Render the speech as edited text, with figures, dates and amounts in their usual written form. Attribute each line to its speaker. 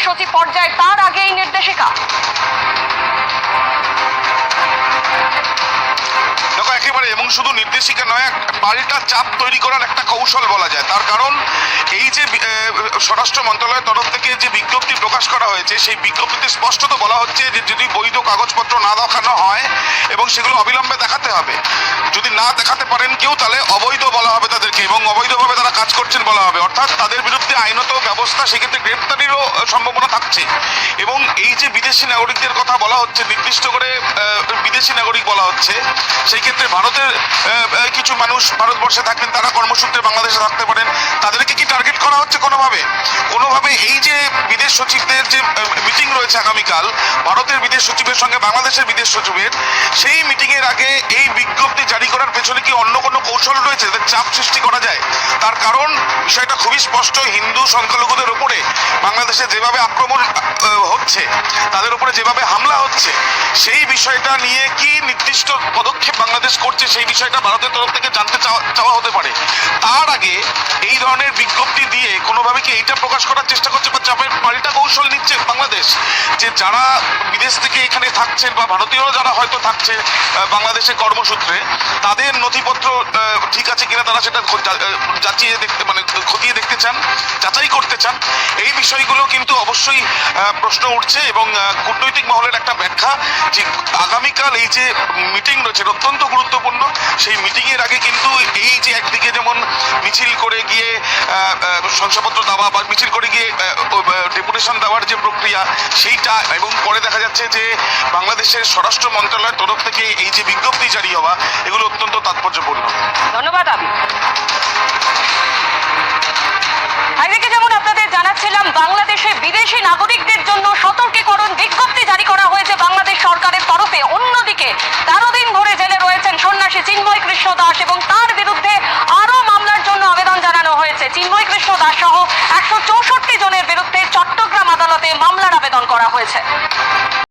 Speaker 1: সচিব পর্যায়ে তার আগে এই নির্দেশিকা।
Speaker 2: একেবারে, এবং শুধু নির্দেশিকা নয়, পাল্টা চাপ তৈরি করার একটা কৌশল বলা যায়। তার কারণ এই যে স্বরাষ্ট্র মন্ত্রণালয়ের তরফ থেকে যে বিজ্ঞপ্তি প্রকাশ করা হয়েছে, সেই বিজ্ঞপ্তিতে স্পষ্টত বলা হচ্ছে যে যদি বৈধ কাগজপত্র না দেখানো হয় এবং সেগুলো অবিলম্বে দেখাতে হবে, যদি না দেখাতে পারেন কেউ তাহলে অবৈধ বলা হবে তাদেরকে, এবং অবৈধভাবে তারা কাজ করছেন বলা হবে, অর্থাৎ তাদের বিরুদ্ধে আইনত ব্যবস্থা, সেক্ষেত্রে গ্রেপ্তারিরও সম্ভাবনা থাকছে। এবং এই যে বিদেশি নাগরিকদের কথা বলা হচ্ছে, নির্দিষ্ট করে বিদেশি নাগরিক বলা হচ্ছে, সেই ক্ষেত্রে ভারতের কিছু মানুষ ভারতবর্ষে থাকেন, তারা কর্মসূত্রে বাংলাদেশে থাকতে পারেন, তাদেরকে কি টার্গেট করা হচ্ছে কোনোভাবে? এই যে বিদেশ সচিবদের যে মিটিং রয়েছে আগামীকাল, ভারতের বিদেশ সচিবের সঙ্গে বাংলাদেশের বিদেশ সচিবের, সেই মিটিংয়ের আগে এই বিজ্ঞপ্তি জারি করার পেছনে কি অন্য কোনো কৌশল রয়েছে যাতে চাপ সৃষ্টি করা যায়? তার কারণ বিষয়টা খুবই স্পষ্ট, হিন্দু সংখ্যালঘুদের উপরে বাংলাদেশে যেভাবে আক্রমণ হচ্ছে, তাদের উপরে যেভাবে হামলা হচ্ছে, সেই বিষয়টা নিয়ে কি নির্দিষ্ট পদক্ষেপ বাংলাদেশ করছে, সেই বিষয়টা ভারতের তরফ থেকে জানতে চাওয়া হতে পারে। তার আগে এই ধরনের বিজ্ঞপ্তি দিয়ে কোনোভাবে কি এইটা প্রকাশ করার চেষ্টা করছে বা চাপের পাল্টা কৌশল নিচ্ছে বাংলাদেশ, যে যারা বিদেশ থেকে এখানে থাকছেন বা ভারতীয় যারা হয়তো থাকছে বাংলাদেশে কর্মসূত্রে, তাদের নথিপত্র ঠিক আছে কিনা তারা সেটা যাচিয়ে দেখতে, মানে খতিয়ে দেখতে চান, যাচাই করতে চান। এই বিষয়গুলো কিন্তু অবশ্যই প্রশ্ন উঠছে, এবং কূটনৈতিক মহলের একটা ব্যাখ্যা যে আগামীকাল এই যে মিটিং রয়েছে অত্যন্ত গুরুত্বপূর্ণ। সেই মিটিংয়ের আগে কিন্তু এই যে একদিকে যেমন মিছিল করে গিয়ে শংসাপত্র দেওয়া বা মিছিল করে গিয়ে ডেপুটেশন দেওয়ার যে প্রক্রিয়া, সেইটা, এবং পরে দেখা যাচ্ছে যে বাংলাদেশের স্বরাষ্ট্র মন্ত্রণালয়ের তরফ থেকে এই যে বিজ্ঞপ্তি জারি হওয়া, এগুলো অত্যন্ত তাৎপর্যপূর্ণ।
Speaker 1: ধন্যবাদ আবি। একদিকে যেমন আপনাদের জানাচ্ছিলাম, বাংলাদেশে বিদেশি নাগরিকদের জন্য সতর্কীকরণ বিজ্ঞপ্তি জারি করা হয়েছে বাংলাদেশ সরকারের তরফে। অন্যদিকে 13 দিন ধরে জেলে রয়েছেন সন্ন্যাসী চিন্ময় কৃষ্ণ দাস, এবং তার বিরুদ্ধে আরও মামলার জন্য আবেদন জানানো হয়েছে। চিন্ময় কৃষ্ণ দাস সহ 164 জনের বিরুদ্ধে চট্টগ্রাম আদালতে মামলার আবেদন করা হয়েছে।